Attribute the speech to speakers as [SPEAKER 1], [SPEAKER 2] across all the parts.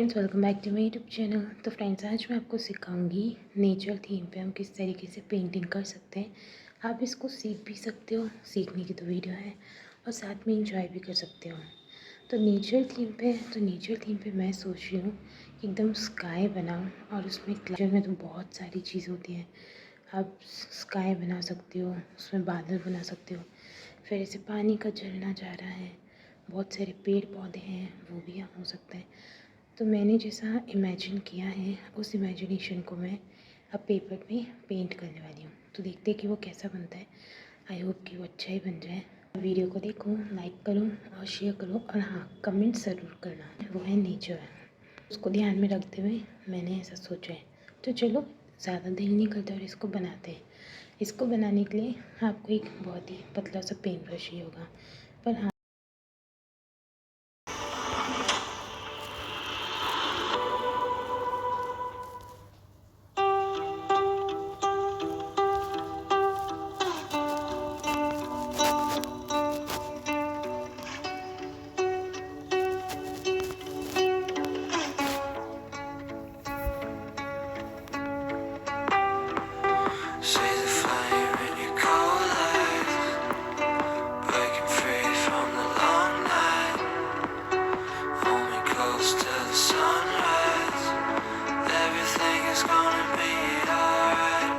[SPEAKER 1] Friends, welcome back to my YouTube channel. तो friends, आज मैं आपको सिखाऊंगी नेचर थीम पे हम किस तरीके से पेंटिंग कर सकते हैं। आप इसको सीख भी सकते हो, सीखने की तो वीडियो है, और साथ में इंजॉय भी कर सकते हो। तो नेचर थीम पे मैं सोच रही हूँ कि एकदम स्काई बनाऊँ, और उसमें क्लाउड में तो बहुत सारी चीज़ होती हैं। आप स्काई बना सकते हो, उसमें बादल बना सकते हो, फिर ऐसे पानी का झरना जा रहा है, बहुत सारे पेड़ पौधे हैं, वो भी हो सकता है। तो मैंने जैसा इमेजिन किया है, उस इमेजिनेशन को मैं अब पेपर पे पेंट करने वाली हूँ। तो देखते हैं कि वो कैसा बनता है। आई होप कि वो अच्छा ही बन जाए। वीडियो को देखो, लाइक करो और शेयर करो, और हाँ, कमेंट ज़रूर करना। वो है नेचर, उसको ध्यान में रखते हुए मैंने ऐसा सोचा है। तो चलो ज़्यादा देर नहीं करते और इसको बनाते हैं। इसको बनाने के लिए आपको एक बहुत ही पतला सा पेंट ब्रश ही होगा, पर हाँ,
[SPEAKER 2] See the flame in your cold eyes, breaking free from the long night. Hold me close till the sunrise. Everything is gonna be alright.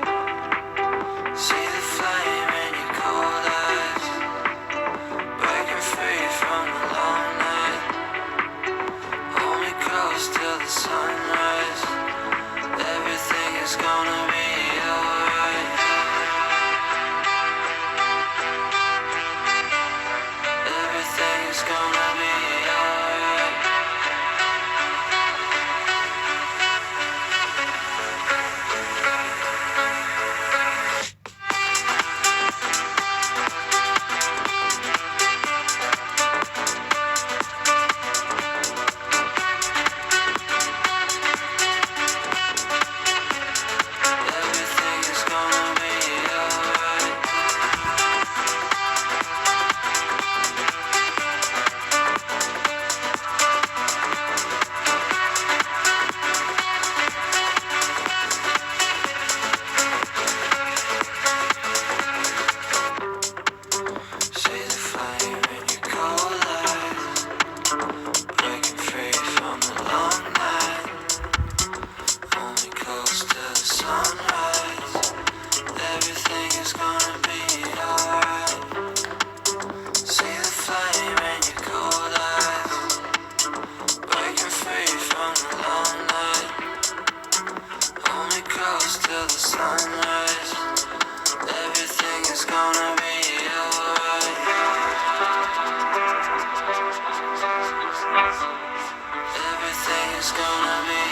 [SPEAKER 2] See the flame in your cold eyes, breaking free from the long night. Hold me close till the sunrise. Everything is gonna be alright. Everything is gonna be alright. Everything is gonna be alright. See the flame in your cold eyes, breaking free from the long night. Hold me close till the sunrise. Everything is gonna be alright. See the flame in your cold eyes, breaking free from the long night. Hold me close till the sunrise. Everything is gonna be alright. Everything is gonna be